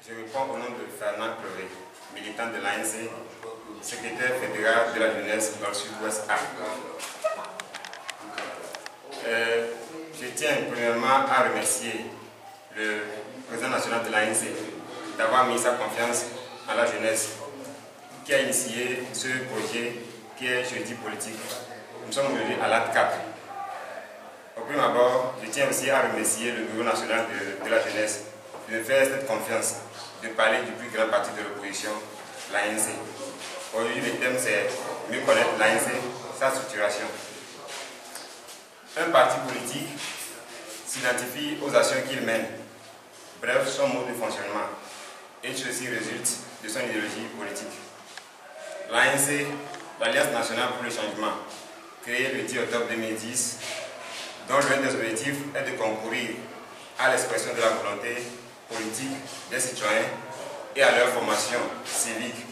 Je réponds au nom de Fernand Pleuret, militant de l'ANC, secrétaire fédéral de la jeunesse dans le sud-ouest A. Je tiens premièrement à remercier le président national de l'ANC d'avoir mis sa confiance en la jeunesse, qui a initié ce projet qui est Jeudi politique. Nous sommes aujourd'hui à l'acte 4. Au premier abord, je tiens aussi à remercier le bureau national de la jeunesse de me faire cette confiance de parler du plus grand parti de l'opposition, l'ANC. Aujourd'hui, le thème c'est mieux connaître l'ANC, sa structuration. Un parti politique s'identifie aux actions qu'il mène, bref, son mode de fonctionnement, et ceci résulte de son idéologie politique. L'ANC, l'Alliance nationale pour le changement, créée le 10 octobre 2010, dont l'un des objectifs est de concourir à l'expression de la volonté politique des citoyens et à leur formation civique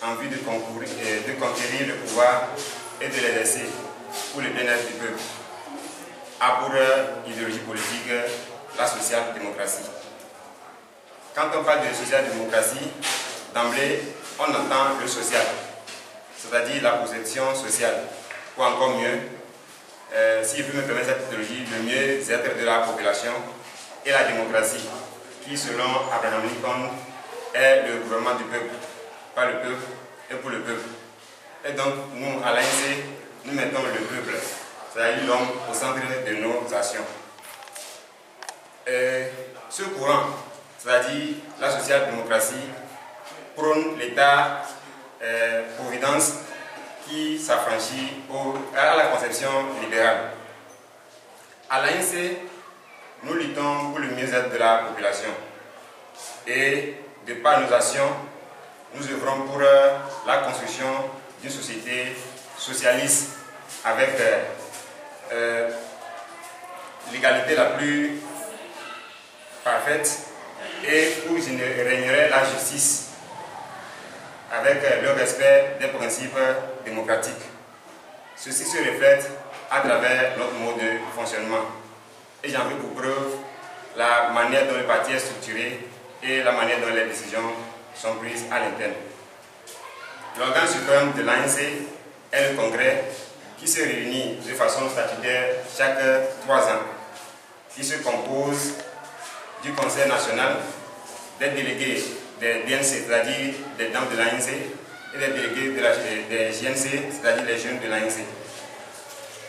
en vue de conquérir le pouvoir et de l'exercer pour le bien-être du peuple, a pour idéologie politique la social-démocratie. Quand on parle de social-démocratie, d'emblée, on entend le social, c'est-à-dire la protection sociale, ou encore mieux, si je peux me permettre cette idéologie, le mieux-être de la population et la démocratie, qui selon Abraham Lincoln est le gouvernement du peuple, par le peuple et pour le peuple. Et donc nous, à l'ANC, nous mettons le peuple, c'est-à-dire l'homme, au centre de nos actions. Ce courant, c'est-à-dire la social-démocratie, prône l'État-providence qui s'affranchit à la conception libérale. À l'ANC, nous luttons pour le mieux-être de la population et, de par nos actions, nous œuvrons pour la construction d'une société socialiste avec l'égalité la plus parfaite et où il régnerait la justice avec le respect des principes démocratiques. Ceci se reflète à travers notre mode de fonctionnement. Et j'en veux pour preuve la manière dont le parti est structuré et la manière dont les décisions sont prises à l'interne. L'organe suprême de l'ANC est le Congrès qui se réunit de façon statutaire chaque 3 ans, qui se compose du Conseil national, des délégués des DNC, c'est-à-dire des dames de l'ANC, et des délégués des JNC, c'est-à-dire les jeunes de l'ANC.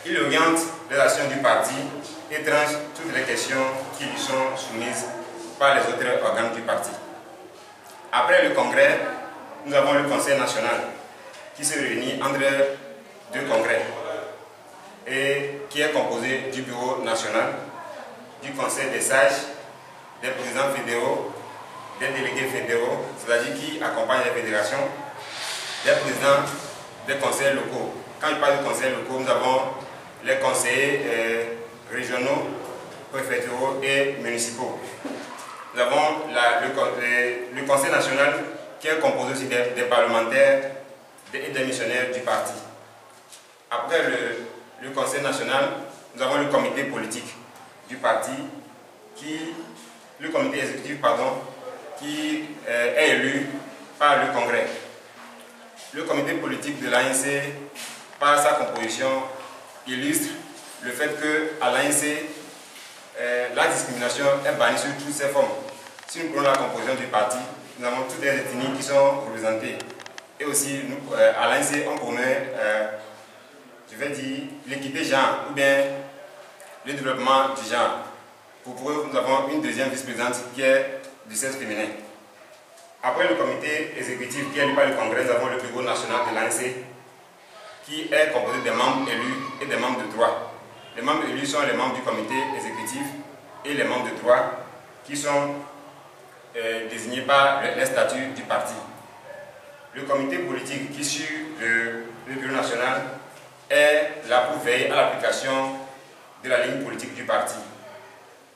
Il oriente les actions du parti et tranche toutes les questions qui lui sont soumises par les autres organes du parti. Après le congrès, nous avons le Conseil national qui se réunit entre 2 congrès et qui est composé du bureau national, du conseil des sages, des présidents fédéraux, des délégués fédéraux, c'est-à-dire qui accompagnent les fédérations, des présidents des conseils locaux. Quand je parle de conseils locaux, nous avons les conseillers régionaux, préfectoraux et municipaux. Nous avons le conseil national qui est composé aussi des parlementaires et des missionnaires du parti. Après le conseil national, nous avons le comité politique du parti, le comité exécutif, pardon, qui est élu par le congrès. Le comité politique de l'ANC, par sa composition, illustre le fait qu'à l'ANC, la discrimination est bannie sur toutes ses formes. Si nous prenons la composition du parti, nous avons toutes les ethnies qui sont représentées. Et aussi, nous, à l'ANC, on promet, je vais dire, l'équité genre, ou bien le développement du genre. Pour preuve, nous avons une deuxième vice-présidente qui est du sexe féminin. Après le comité exécutif qui est élu par le Congrès, nous avons le bureau national de l'ANC qui est composé des membres élus et des membres de droit. Les membres élus sont les membres du comité exécutif et les membres de droit qui sont désignés par les statuts du parti. Le comité politique qui suit le bureau national est là pour veiller à l'application de la ligne politique du parti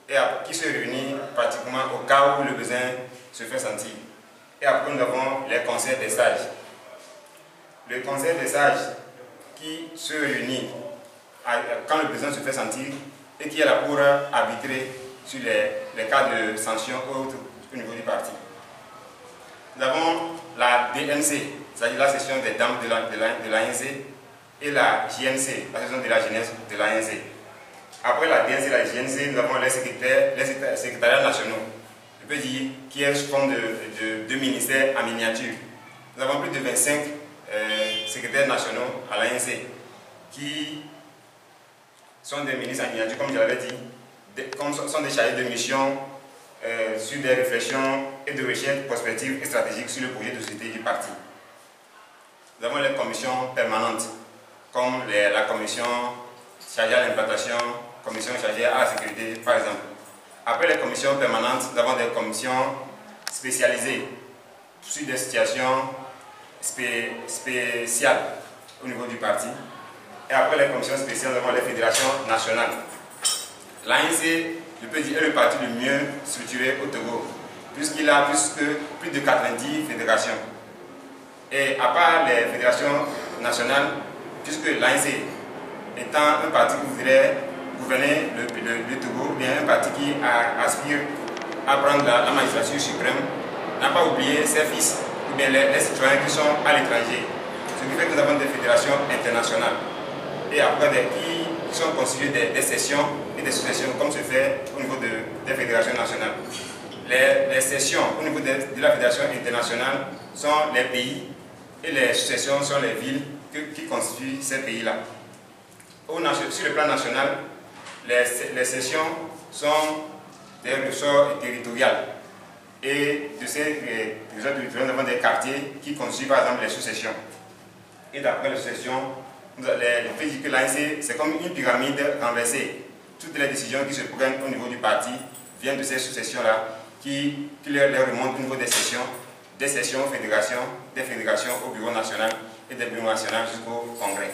et qui se réunit pratiquement au cas où le besoin se fait sentir. Et après, nous avons les conseils des sages. Le conseil des sages qui se réunit quand le besoin se fait sentir et qui est là pour arbitrer sur les cas de sanctions autres au niveau du parti. DNC, c'est-à-dire la section des dames de l'ANC, et la JNC, la section de la jeunesse de l'ANC. Après la DNC et la JNC, nous avons les secrétariats nationaux. Je peux dire qui est sous forme de ministères en miniature. Nous avons plus de 25 secrétaires nationaux à l'ANC qui sont des ministres en miniature, comme je l'avais dit, sont des chargés de mission sur des réflexions et de recherche prospectives et stratégiques sur le projet de société du parti. Nous avons les commissions permanentes, comme la commission chargée à l'implantation, commission chargée à la sécurité, par exemple. Après les commissions permanentes, nous avons des commissions spécialisées sur des situations spéciales au niveau du parti. Et après les commissions spéciales, nous avons les fédérations nationales. L'ANC, je peux dire, est le parti le mieux structuré au Togo, puisqu'il a plus de 90 fédérations. Et à part les fédérations nationales, puisque l'ANC étant un parti qui voudrait gouverner le Togo, bien un parti qui aspire à prendre la magistrature suprême, n'a pas oublié ses fils ou bien les citoyens qui sont à l'étranger. Ce qui fait que nous avons des fédérations internationales. Et après, qui sont constituées des sessions et des sous-sessions, comme se fait au niveau des fédérations nationales. Les sessions au niveau de la fédération internationale sont les pays et les sous-sessions sont les villes qui constituent ces pays-là. Sur le plan national, les sessions sont des ressorts territoriaux. Et de ces ressorts territoriaux, nous avons des quartiers qui constituent par exemple les sous-sessions. Et d'après les sous-sessions, je peux dire que l'ANC, c'est comme une pyramide renversée. Toutes les décisions qui se prennent au niveau du parti viennent de ces sous-sessions-là qui leur remontent au niveau des sessions aux fédérations, des fédérations au bureau national et des bureaux nationaux jusqu'au congrès.